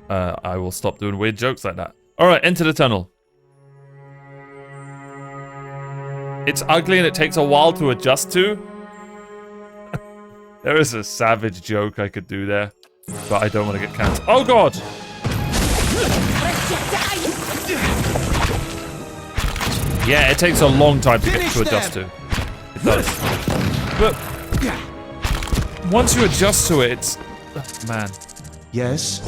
I will stop doing weird jokes like that. Alright, enter the tunnel. It's ugly and it takes a while to adjust to. There is a savage joke I could do there, but I don't want to get cancelled. Oh god! Yeah, it takes a long time to get to adjust to. It does. But once you adjust to it, it's... Oh, man. Yes?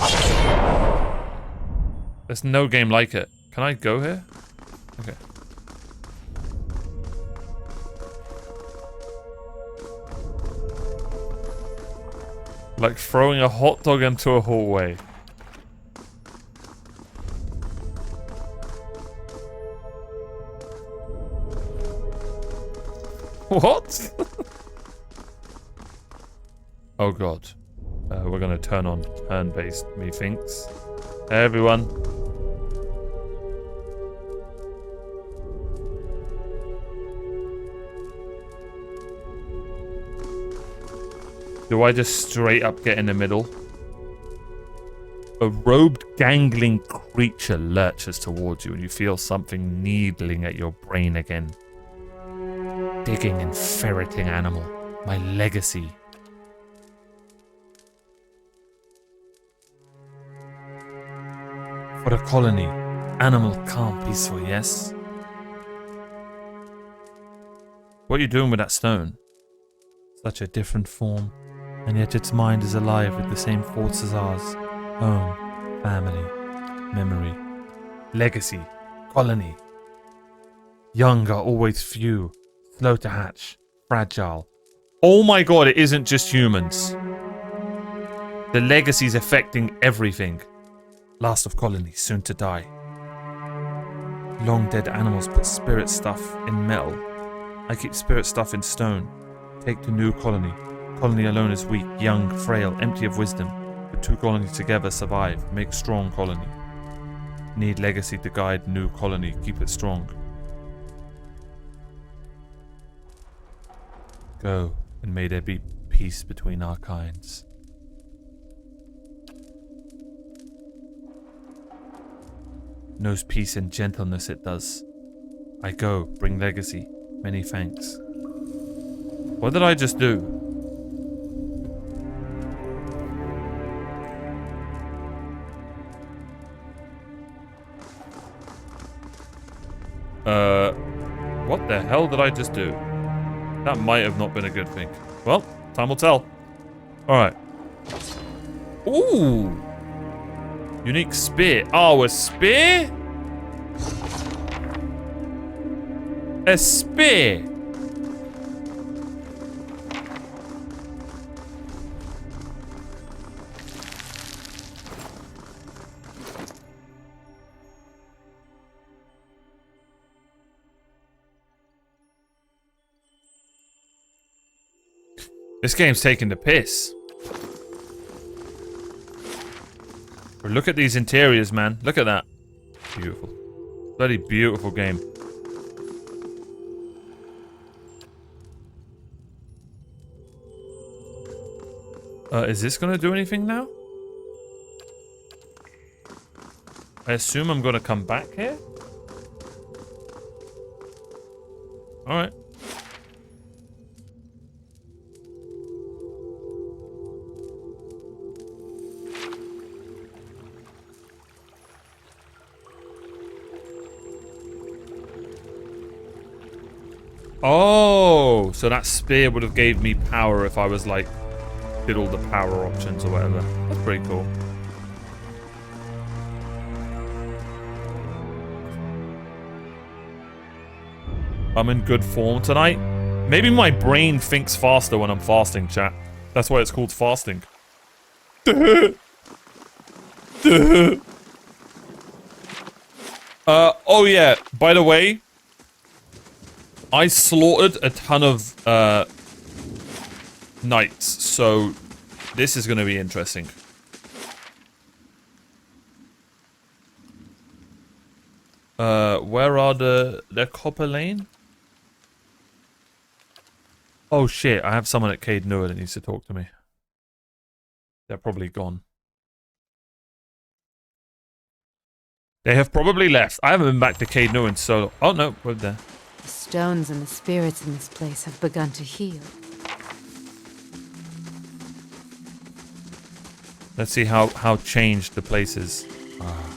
There's no game like it. Can I go here? Okay. Like throwing a hot dog into a hallway. What? Oh god. We're gonna turn on turn-based, methinks. Hey everyone. Do I just straight up get in the middle? A robed, gangling creature lurches towards you and you feel something needling at your brain again. Digging and ferreting animal. My legacy. For the colony. Animal, calm, peaceful, yes? What are you doing with that stone? Such a different form. And yet its mind is alive with the same thoughts as ours. Home, family, memory, legacy, colony. Young are always few, slow to hatch, fragile. Oh my god, it isn't just humans. The legacy's affecting everything. Last of colony, soon to die. Long dead animals put spirit stuff in metal. I keep spirit stuff in stone. Take to new colony. Colony alone is weak, young, frail, empty of wisdom. Put two colonies together, survive. Make strong colony. Need legacy to guide new colony. Keep it strong. Go, and may there be peace between our kinds. Knows peace and gentleness it does. I go, bring legacy. Many thanks. What did I just do? What the hell did I just do? That might have not been a good thing. Well, time will tell. Alright. Ooh! Unique spear. Oh, a spear? A spear? This game's taking the piss. But look at these interiors, man. Look at that. Beautiful. Bloody beautiful game. Is this gonna do anything now? I assume I'm gonna come back here? Alright. Oh, so that spear would have gave me power if I was like, did all the power options or whatever. That's pretty cool. I'm in good form tonight. Maybe my brain thinks faster when I'm fasting, chat. That's why it's called fasting. Oh yeah, by the way, I slaughtered a ton of knights, so this is going to be interesting. Where are the copper lane? Oh shit, I have someone at Cade Noor that needs to talk to me. They're probably gone. They have probably left. I haven't been back to Caed Nua in so... Oh, no. We're there. The stones and the spirits in this place have begun to heal. Let's see how changed the place is. Ah.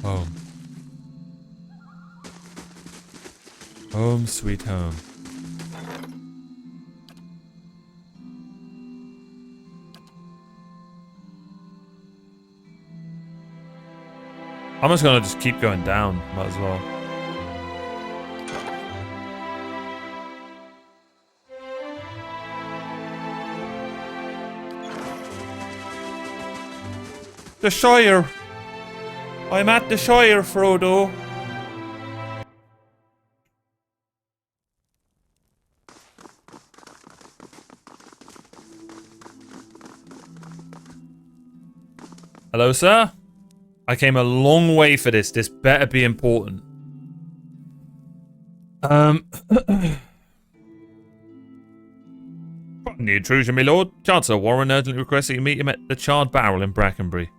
Home. Home, sweet home. I'm just gonna keep going down. Might as well. The Shire. I'm at the Shire, Frodo. Hello, sir? I came a long way for this. This better be important. Pardon the intrusion, my lord. Chancellor Warren urgently requests that you meet him at the Charred Barrel in Brackenbury.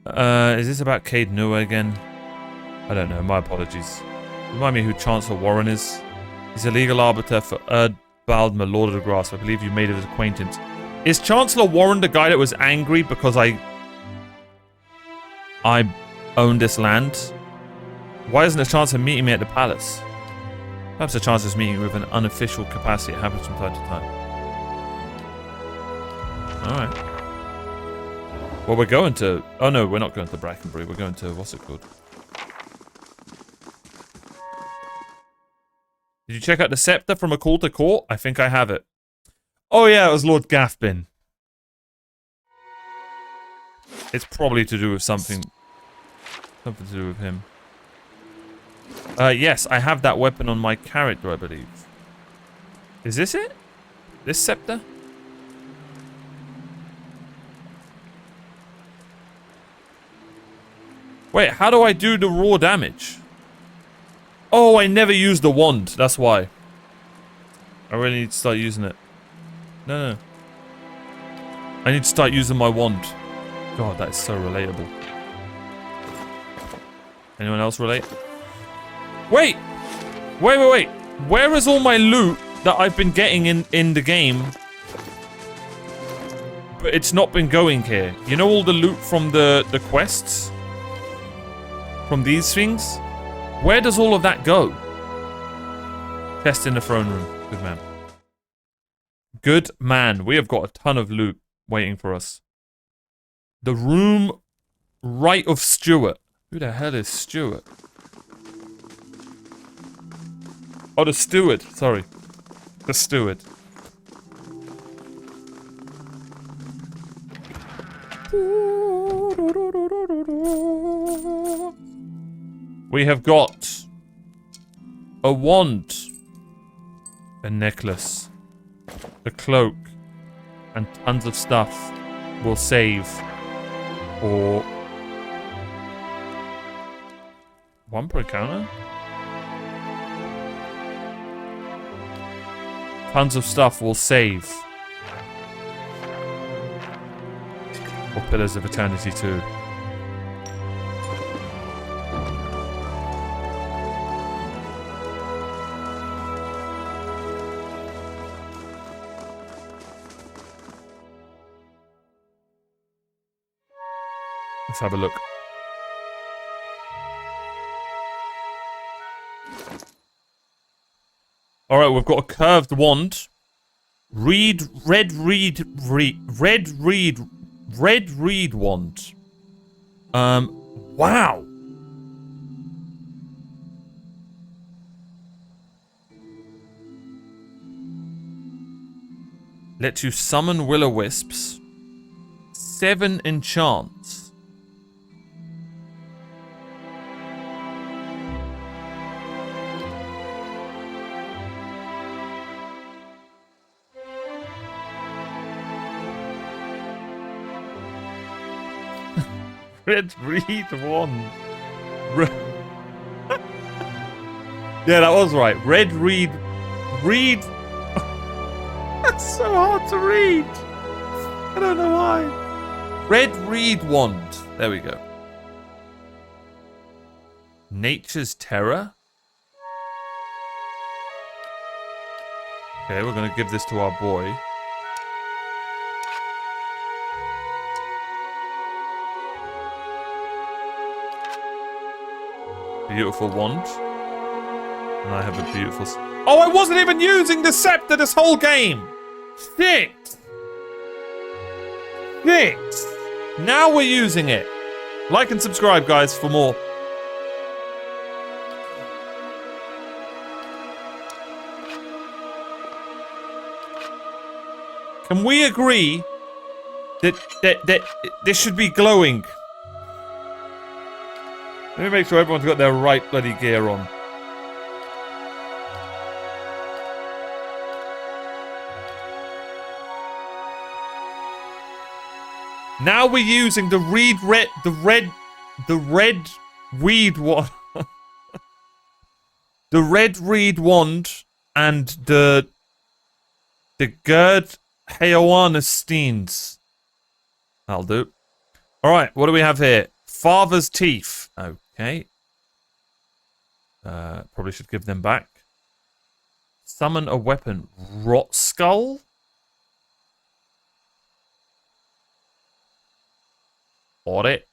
Is this about Caed Nua again? I don't know. My apologies. Remind me who Chancellor Warren is. He's a legal arbiter for Baldmer, Lord of the Grass. I believe you made his acquaintance. Is Chancellor Warren the guy that was angry because I own this land? Why isn't a Chancellor meeting me at the palace? Perhaps the Chancellor's meeting with an unofficial capacity. It happens from time to time. Alright. Well, we're going to... Oh no, we're not going to Brackenbury. We're going to... What's it called? Did you check out the scepter from a call to court? I think I have it. Oh yeah, it was Lord Gathbin. It's probably to do with something... Something to do with him. Yes, I have that weapon on my character, I believe. Is this it? This scepter? Wait, how do I do the raw damage? Oh, I never used the wand. That's why. I really need to start using it. No. I need to start using my wand. God, that is so relatable. Anyone else relate? Wait! Wait. Where is all my loot that I've been getting in the game? But it's not been going here. You know all the loot from the quests? From these things? Where does all of that go? Test in the throne room. Good man. Good man. We have got a ton of loot waiting for us. The room right of Stuart. Who the hell is Stuart? Oh, the steward. Sorry. The steward. We have got a wand, a necklace, a cloak, and tons of stuff will save or one per encounter. Tons of stuff will save. Or Pillars of Eternity 2. Let's have a look. Alright, we've got a curved wand. Red reed wand. Wow. Let you summon will-o-wisps. 7 enchants. Red reed wand. Yeah, that was right. Red reed. Reed. That's so hard to read. I don't know why. Red reed wand. There we go. Nature's Terror? Okay, we're going to give this to our boy. Beautiful wand. And I have a beautiful... Oh, I wasn't even using the scepter this whole game! Shit! Shit! Now we're using it. Like and subscribe, guys, for more. Can we agree that this should be glowing? Let me make sure everyone's got their right bloody gear on. Now we're using the red weed wand. The red reed wand and the Gerd Heoanesteins. That'll do. Alright, what do we have here? Father's teeth. Okay. Probably should give them back. Summon a weapon. Rot skull? Audit.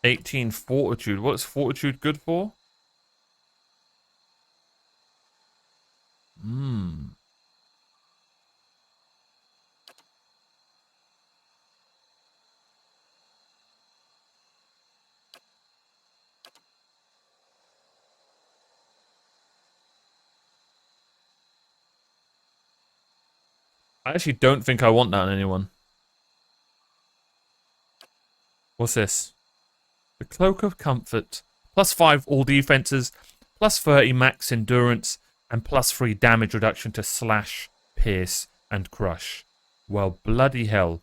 18 fortitude. What's fortitude good for? I actually don't think I want that on anyone. What's this? The Cloak of Comfort. +5 all defenses, +30 max endurance, and +3 damage reduction to slash, pierce, and crush. Well, bloody hell.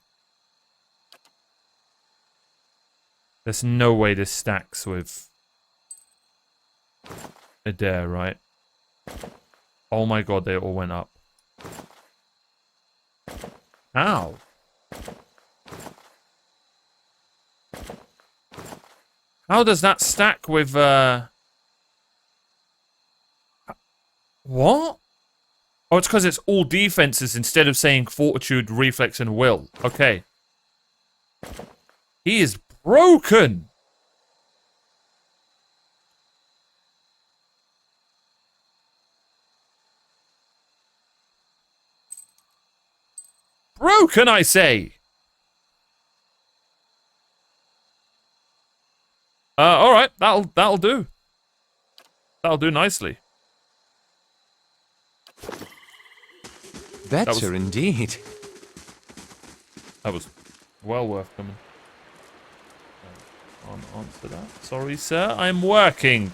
There's no way this stacks with Adair, right? Oh my god, they all went up. How? How does that stack with, What? Oh, it's because it's all defenses instead of saying fortitude, reflex, and will. Okay. He is broken! Broken, I say! Alright, that'll do. That'll do nicely. Better indeed. That was well worth coming. Can't answer that. Sorry, sir. I'm working.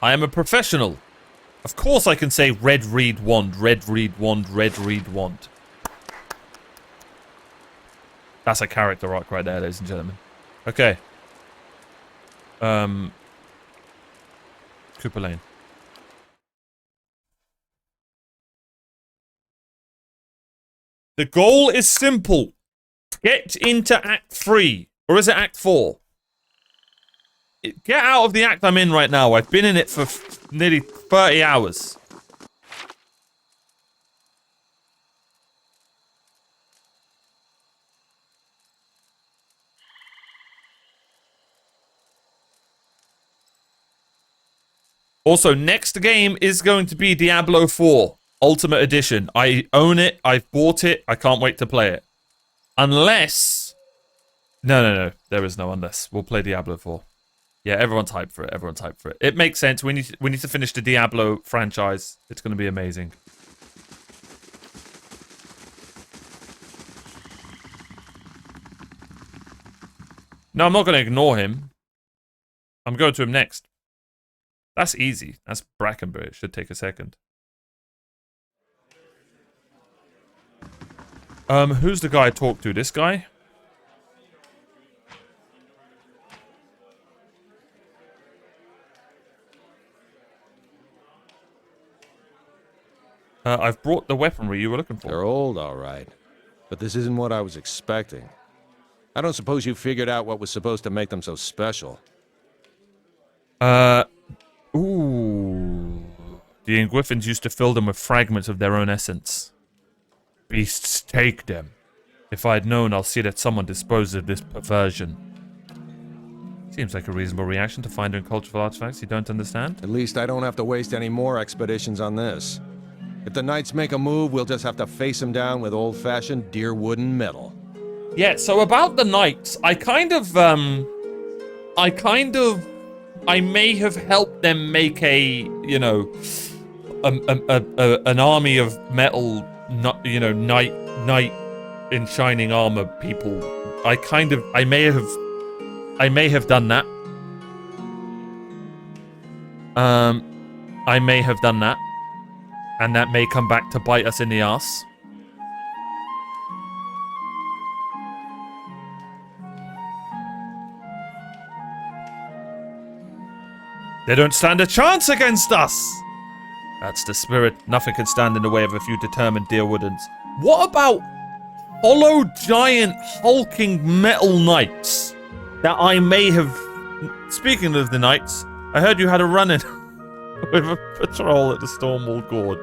I am a professional. Of course I can say red reed wand, red reed wand, red reed wand. That's a character arc right there, ladies and gentlemen. Okay. Cooper Lane. The goal is simple. Get into Act 3. Or is it Act 4? Get out of the act I'm in right now. I've been in it for nearly 30 hours. Also, next game is going to be Diablo 4 Ultimate Edition. I own it. I've bought it. I can't wait to play it. Unless... No. There is no unless. We'll play Diablo 4. Yeah, everyone's hyped for it. Everyone's hyped for it. It makes sense. We need to finish the Diablo franchise. It's going to be amazing. No, I'm not going to ignore him. I'm going to him next. That's easy. That's Brackenbury. It should take a second. Who's the guy I talked to? This guy? I've brought the weaponry you were looking for. They're old, all right. But this isn't what I was expecting. I don't suppose you figured out what was supposed to make them so special. Ooh. The Ingriffins used to fill them with fragments of their own essence. Beasts take them. If I'd known, I'll see that someone disposed of this perversion. Seems like a reasonable reaction to finding cultural artifacts you don't understand. At least I don't have to waste any more expeditions on this. If the Knights make a move, we'll just have to face them down with old-fashioned deer wood and metal. Yeah, so about the Knights, I may have helped them make an army of metal, knight in shining armor people. I may have done that. I may have done that. And that may come back to bite us in the ass. They don't stand a chance against us! That's the spirit. Nothing can stand in the way of a few determined Deerwoodans. What about hollow, giant, hulking metal knights that I may have... Speaking of the knights, I heard you had a run-in with a patrol at the Stormwall Gorge.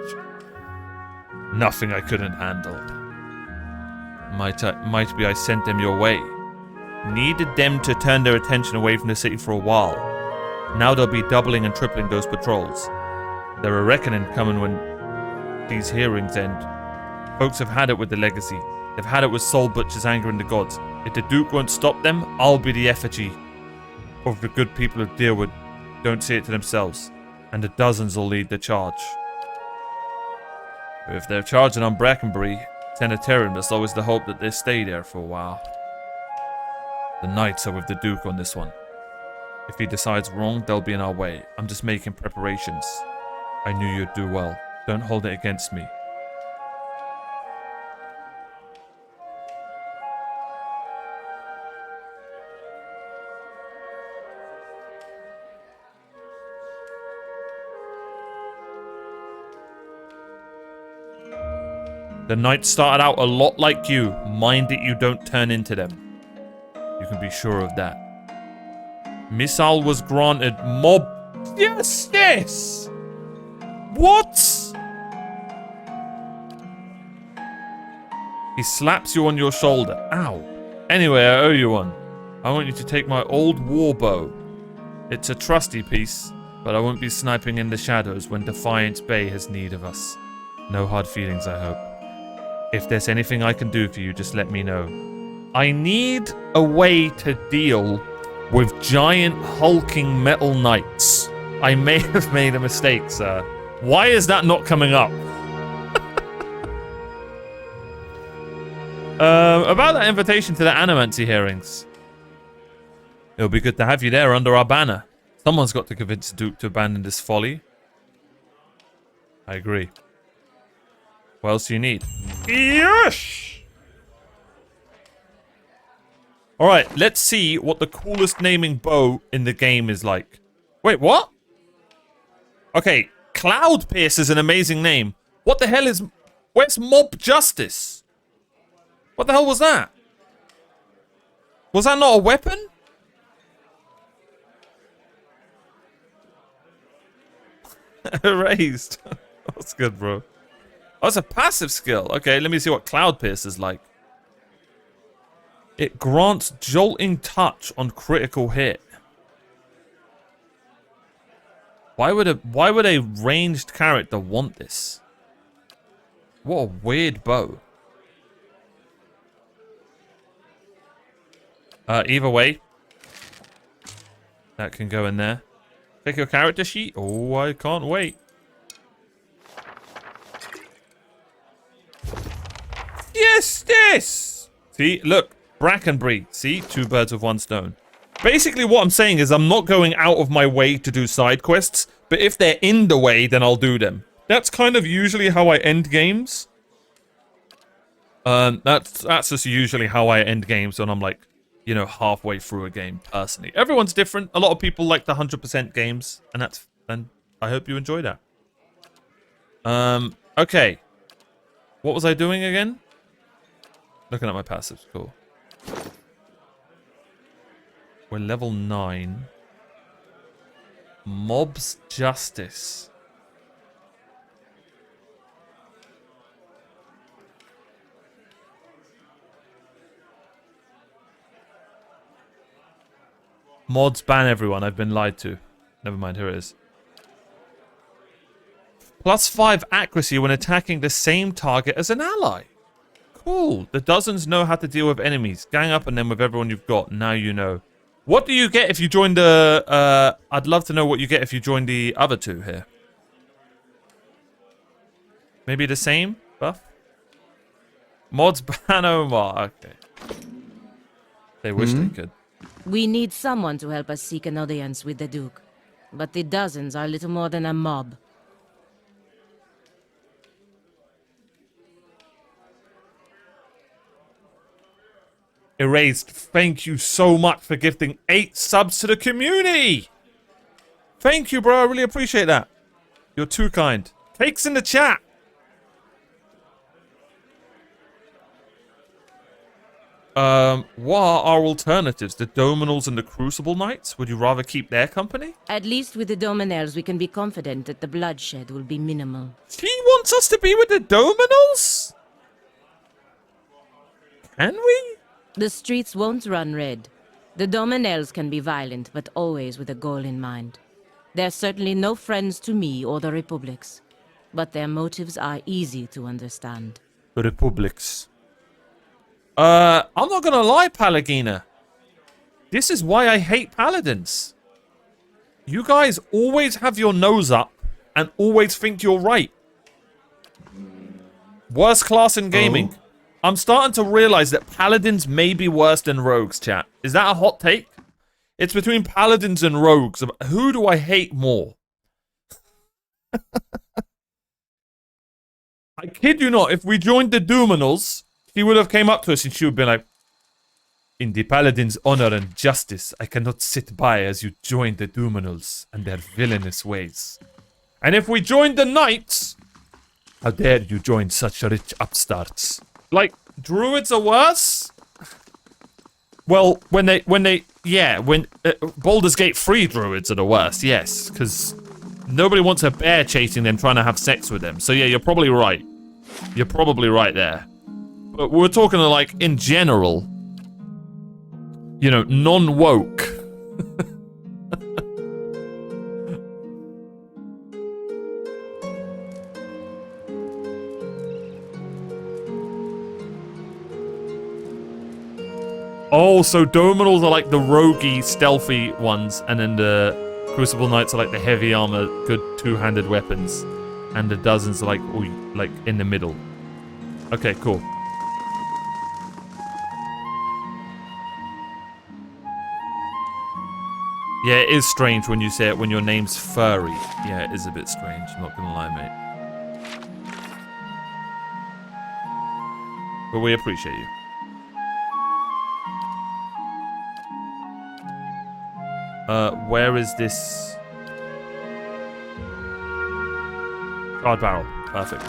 Nothing I couldn't handle. Might be I sent them your way. Needed them to turn their attention away from the city for a while. Now they'll be doubling and tripling those patrols. There are reckoning coming when these hearings end. Folks have had it with the legacy. They've had it with Soul Butcher's anger and the gods. If the Duke won't stop them, I'll be the effigy of the good people of Deerwood. Don't see it to themselves. And the dozens will lead the charge. If they're charging on Brackenbury Sanitarium, there's always the hope that they stay there for a while. The Knights are with the Duke on this one. If he decides wrong, they'll be in our way. I'm just making preparations. I knew you'd do well. Don't hold it against me. The Knights started out a lot like you. Mind that you don't turn into them. You can be sure of that. Missile was granted mob... Yes! What? He slaps you on your shoulder. Ow. Anyway, I owe you one. I want you to take my old war bow. It's a trusty piece, but I won't be sniping in the shadows when Defiance Bay has need of us. No hard feelings, I hope. If there's anything I can do for you, just let me know. I need a way to deal with giant hulking metal knights. I may have made a mistake, sir. Why is that not coming up? About that invitation to the Animancy hearings. It'll be good to have you there under our banner. Someone's got to convince the Duke to abandon this folly. I agree. What else do you need? Yes! Alright, let's see what the coolest naming bow in the game is like. Wait, what? Okay, Cloud Pierce is an amazing name. What the hell is... Where's Mob Justice? What the hell was that? Was that not a weapon? Erased. That's good, bro. Oh, it's a passive skill. Okay, let me see what Cloud Pierce is like. It grants jolting touch on critical hit. Why would a ranged character want this? What a weird bow. Either way, that can go in there. Pick your character sheet. Oh, I can't wait. Yes, this! See, look, Brackenbury. See, 2 birds with 1 stone. Basically, what I'm saying is I'm not going out of my way to do side quests, but if they're in the way, then I'll do them. That's kind of usually how I end games. That's just usually how I end games when I'm like, you know, halfway through a game, personally. Everyone's different. A lot of people like the 100% games, and I hope you enjoy that. Okay. What was I doing again? Looking at my passives. Cool. We're level 9. Mob's Justice. Mods ban everyone. I've been lied to. Never mind. Here it is. +5 accuracy when attacking the same target as an ally. Cool. The dozens know how to deal with enemies. Gang up on them with everyone you've got. Now you know. What do you get if you join the... I'd love to know what you get if you join the other two here. Maybe the same buff? Mods ban Omar. Okay. They wish they could. We need someone to help us seek an audience with the Duke. But the dozens are little more than a mob. Erased, thank you so much for gifting 8 subs to the community. Thank you, bro. I really appreciate that. You're too kind. Cakes in the chat. What are our alternatives? The Dominals and the Crucible Knights? Would you rather keep their company? At least with the Dominaires, we can be confident that the bloodshed will be minimal. She wants us to be with the Dominals? Can we? The streets won't run red. The Dominaires can be violent, but always with a goal in mind. They're certainly no friends to me or the Republics, but their motives are easy to understand. The Republics. I'm not gonna lie, Palagina. This is why I hate Paladins. You guys always have your nose up and always think you're right. Worst class in gaming. I'm starting to realize that Paladins may be worse than Rogues, chat. Is that a hot take? It's between Paladins and Rogues. Who do I hate more? I kid you not, if we joined the Dominals, she would have came up to us and she would be like, in the Paladin's honor and justice, I cannot sit by as you join the Dominals and their villainous ways. And if we joined the Knights, how dare you join such rich upstarts? Like, Druids are worse? Well, when Baldur's Gate 3 Druids are the worst, yes, because nobody wants a bear chasing them trying to have sex with them. So yeah, you're probably right. You're probably right there. But we're talking like, in general, you know, non-woke. Oh, so Dominals are like the roguey, stealthy ones, and then the Crucible Knights are like the heavy armor, good two-handed weapons, and the dozens are like, in the middle. Okay, cool. Yeah, it is strange when you say it when your name's Furry. Yeah, it is a bit strange, I'm not gonna lie, mate. But we appreciate you. Where is this? Guard barrel. Perfect.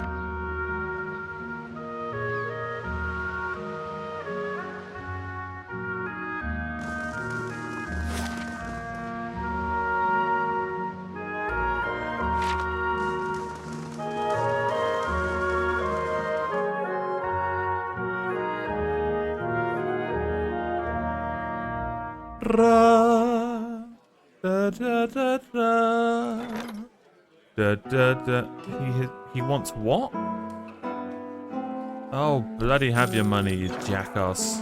He wants what? Oh, bloody have your money, you jackass.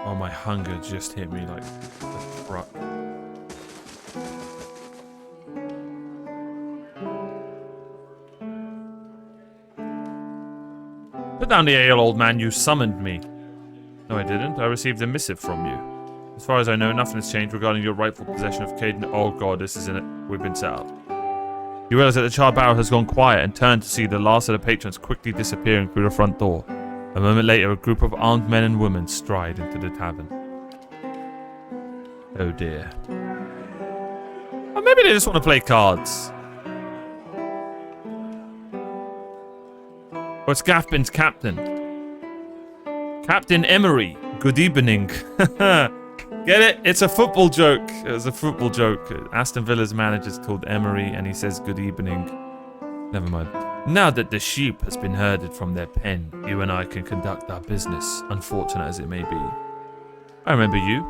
Oh, my hunger just hit me like a truck. Put down the ale, old man. You summoned me. No, I didn't. I received a missive from you. As far as I know, nothing has changed regarding your rightful possession of Caden. Oh god, this isn't it. We've been set up. You realize that the charred barrel has gone quiet and turn to see the last of the patrons quickly disappearing through the front door. A moment later, a group of armed men and women stride into the tavern. Oh dear. Or maybe they just want to play cards. Or it's Gaffbin's captain. Captain Emery. Good evening. Get it? It's a football joke. It was a football joke. Aston Villa's manager's called Emery and he says good evening. Never mind. Now that the sheep has been herded from their pen, you and I can conduct our business, unfortunate as it may be. I remember you.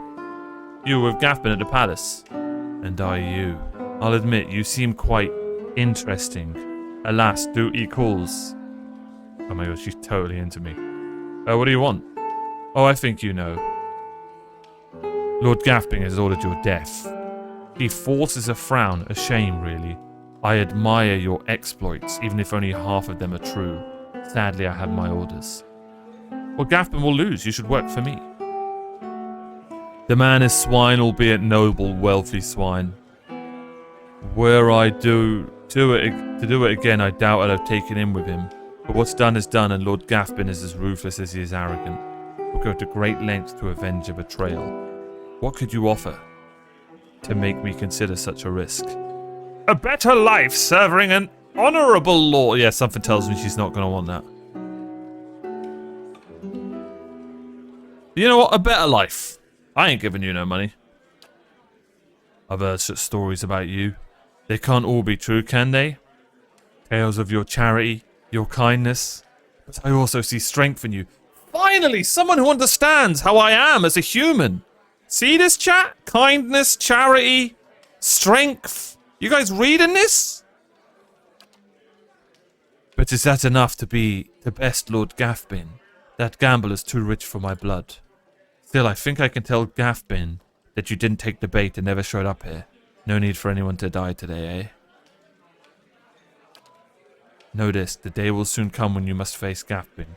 You were with Gaffbin at the palace. And you. I'll admit, you seem quite interesting. Alas, duty calls. Oh my god, she's totally into me. What do you want? Oh, I think you know. Lord Gaffbin has ordered your death. He forces a frown, a shame really. I admire your exploits, even if only half of them are true. Sadly, I have my orders. Well, Gaffbin will lose. You should work for me. The man is swine, albeit noble, wealthy swine. Were I to do it again, I doubt I'd have taken in with him. But what's done is done, and Lord Gaffbin is as ruthless as he is arrogant. We'll go to great lengths to avenge a betrayal. What could you offer to make me consider such a risk? A better life serving an honourable lord. Yeah, something tells me she's not going to want that. You know what? A better life. I ain't giving you no money. I've heard such stories about you. They can't all be true, can they? Tales of your charity, your kindness. But I also see strength in you. Finally, someone who understands how I am as a human. See this chat? Kindness, charity, strength. You guys reading this? But is that enough to be the best Lord Gaffbin? That gamble is too rich for my blood. Still, I think I can tell Gaffbin that you didn't take the bait and never showed up here. No need for anyone to die today, eh? Know this, the day will soon come when you must face Gaffbin.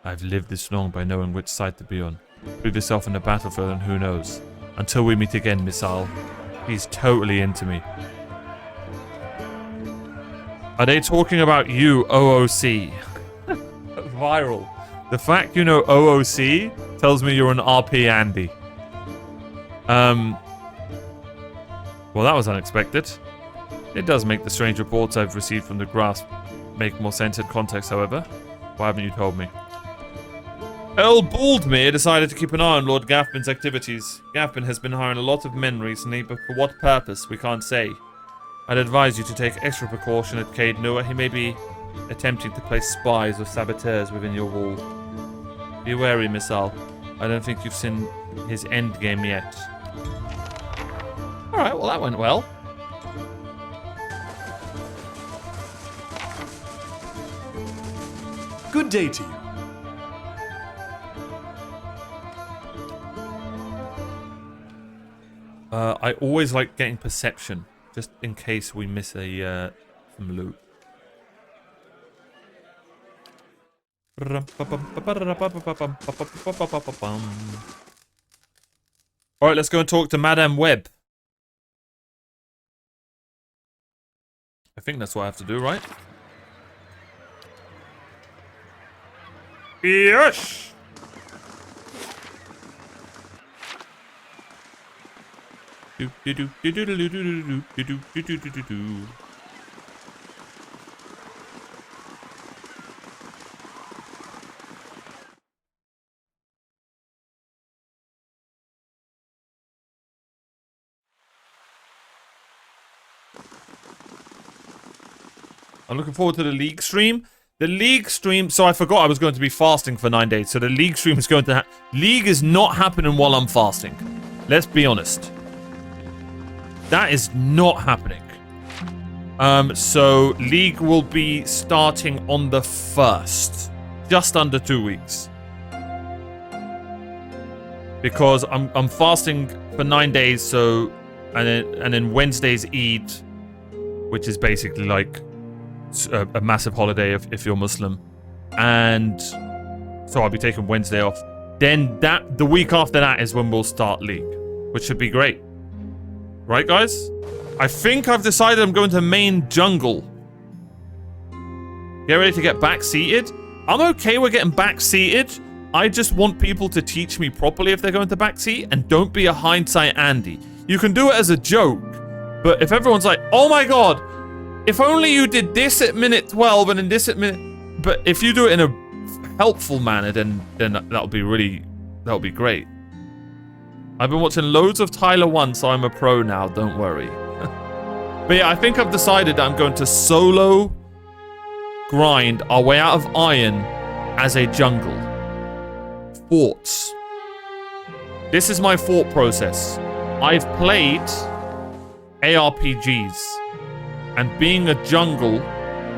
I've lived this long by knowing which side to be on. Prove yourself in the battlefield and who knows. Until we meet again, Missile. He's totally into me. Are they talking about you, OOC? Viral. The fact you know OOC tells me you're an RP Andy. Well, that was unexpected. It does make the strange reports I've received from the grasp make more sense in context, however. Why haven't you told me? Earl Baldmere decided to keep an eye on Lord Gaffbin's activities. Gaffbin has been hiring a lot of men recently, but for what purpose, we can't say. I'd advise you to take extra precaution at Cade Noah. He may be attempting to place spies or saboteurs within your wall. Be wary, Missile. I don't think you've seen his endgame yet. Alright, well that went well. Good day to you. I always like getting perception, just in case we miss a some loot. Alright, let's go and talk to Madame Webb. I think that's what I have to do, right? Yes! I'm looking forward to the League stream. The League stream, so I forgot I was going to be fasting for 9 days. So the League stream is going to League is not happening while I'm fasting. Let's be honest. That is not happening. So League will be starting on the 1st. Just under 2 weeks. Because I'm fasting for 9 days, so and then Wednesday's Eid, which is basically like a massive holiday if you're Muslim, and so I'll be taking Wednesday off. Then the week after that is when we'll start League, which should be great, right, guys? I think I've decided I'm going to main jungle. Get ready to get back seated. I'm okay with getting back seated, I just want people to teach me properly if they're going to backseat, and don't be a hindsight Andy. You can do it as a joke, but if everyone's like, oh my god, if only you did this at minute 12 and then this at minute... But if you do it in a helpful manner, then that'll be great. I've been watching loads of Tyler 1, so I'm a pro now, don't worry. But yeah, I think I've decided that I'm going to solo grind our way out of Iron as a jungle. Forts. This is my thought process. I've played ARPGs, and being a jungle,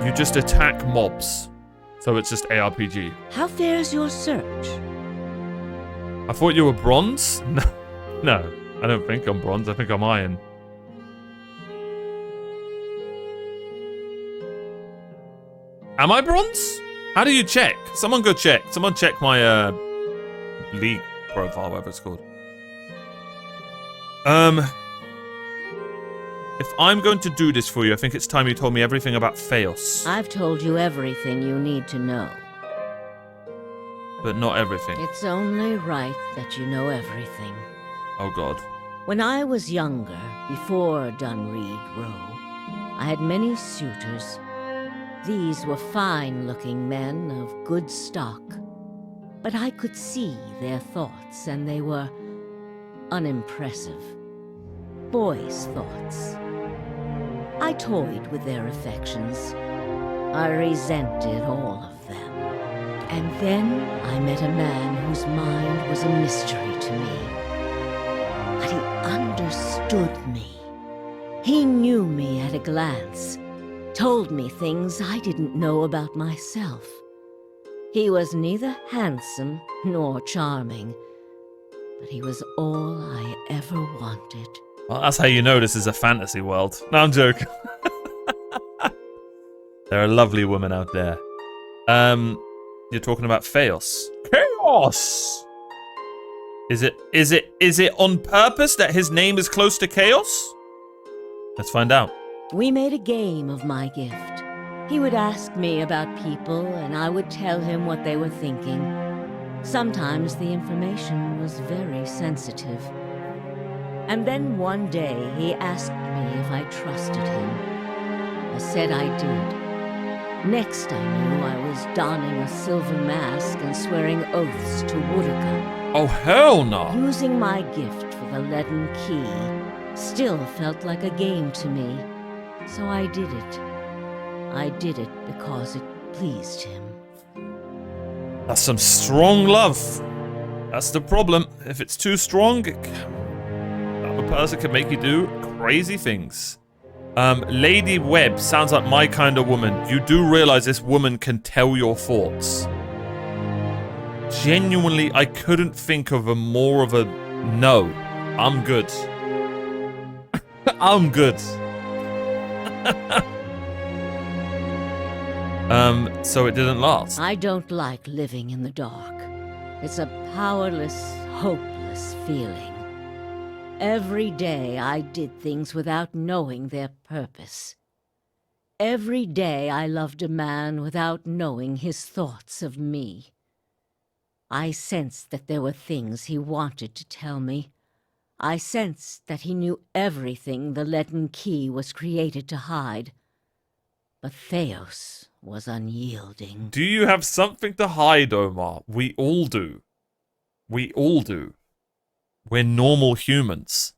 you just attack mobs. So it's just ARPG. How fares your search? I thought you were bronze? No, I don't think I'm bronze. I think I'm iron. Am I bronze? How do you check? Someone go check. Someone check my league profile, whatever it's called. If I'm going to do this for you, I think it's time you told me everything about Theos. I've told you everything you need to know. But not everything. It's only right that you know everything. Oh god. When I was younger, before Dunreed Row, I had many suitors. These were fine-looking men of good stock. But I could see their thoughts, and they were unimpressive. Boys' thoughts. I toyed with their affections. I resented all of them. And then I met a man whose mind was a mystery to me. But he understood me. He knew me at a glance, told me things I didn't know about myself. He was neither handsome nor charming, but he was all I ever wanted. Well, that's how you know this is a fantasy world. No, I'm joking. There are lovely women out there. You're talking about Theos. Chaos! Is it on purpose that his name is close to Chaos? Let's find out. We made a game of my gift. He would ask me about people, and I would tell him what they were thinking. Sometimes the information was very sensitive. And then one day he asked me if I trusted him. I said I did. Next I knew I was donning a silver mask and swearing oaths to Woodaka. Oh, hell no! Using my gift for the leaden key still felt like a game to me, so I did it. I did it because it pleased him. That's some strong love. That's the problem. If it's too strong, a person can make you do crazy things. Lady Webb sounds like my kind of woman. You do realize this woman can tell your thoughts. Genuinely, I couldn't think of a more of a no. I'm good. I'm good. So it didn't last. I don't like living in the dark. It's a powerless, hopeless feeling. Every day I did things without knowing their purpose. Every day I loved a man without knowing his thoughts of me. I sensed that there were things he wanted to tell me. I sensed that he knew everything the leaden key was created to hide. But Theos was unyielding. Do you have something to hide, Omar? We all do. We all do. We're normal humans.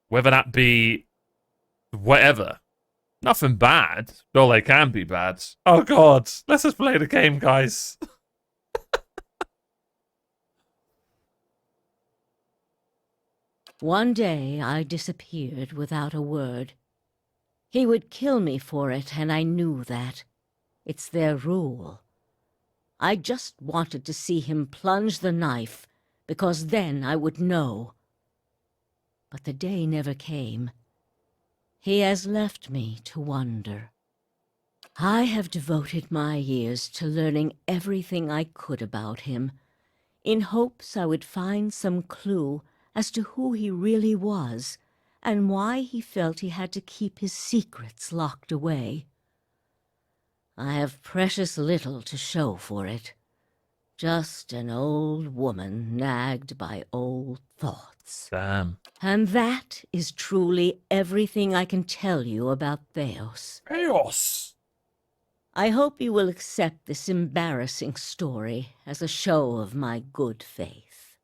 Whether that be whatever. Nothing bad. Though they can be bad. Oh god. Let's just play the game, guys. One day I disappeared without a word. He would kill me for it, and I knew that. It's their rule. I just wanted to see him plunge the knife, because then I would know. But the day never came. He has left me to wonder. I have devoted my years to learning everything I could about him, in hopes I would find some clue as to who he really was, and why he felt he had to keep his secrets locked away. I have precious little to show for it. Just an old woman nagged by old thoughts. Damn. And that is truly everything I can tell you about Theos. Chaos! I hope you will accept this embarrassing story as a show of my good faith.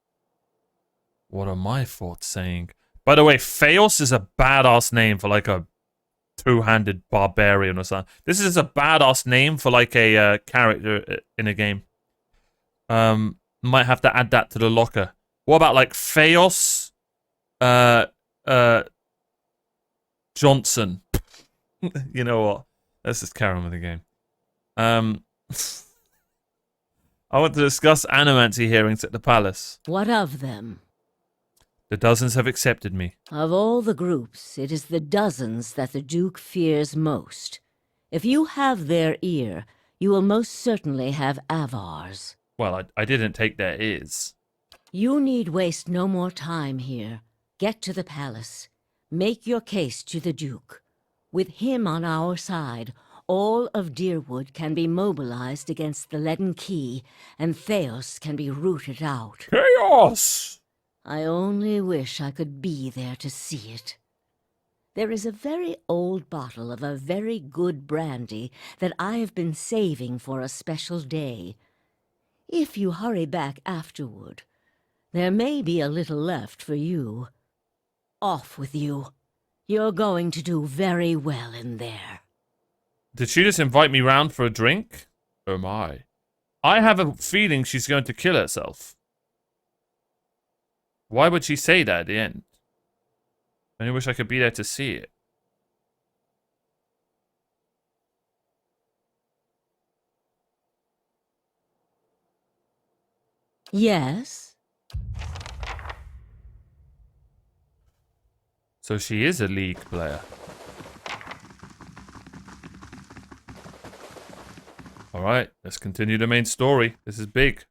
What are my thoughts saying? By the way, Theos is a badass name for like a two-handed barbarian or something. This is a badass name for like a character in a game. Might have to add that to the locker. What about like Theos Johnson? You know what? Let's just carry on with the game. I want to discuss animancy hearings at the palace. What of them? The dozens have accepted me. Of all the groups, it is the dozens that the Duke fears most. If you have their ear, you will most certainly have Avar's. Well, I didn't take their ears. You need waste no more time here. Get to the palace. Make your case to the Duke. With him on our side, all of Deerwood can be mobilized against the Leaden Key, and Theos can be rooted out. Chaos! I only wish I could be there to see it. There is a very old bottle of a very good brandy that I have been saving for a special day. If you hurry back afterward, there may be a little left for you. Off with you. You're going to do very well in there. Did she just invite me round for a drink? Oh my. I have a feeling she's going to kill herself. Why would she say that at the end? I only wish I could be there to see it. Yes? So she is a League player. Alright, let's continue the main story. This is big.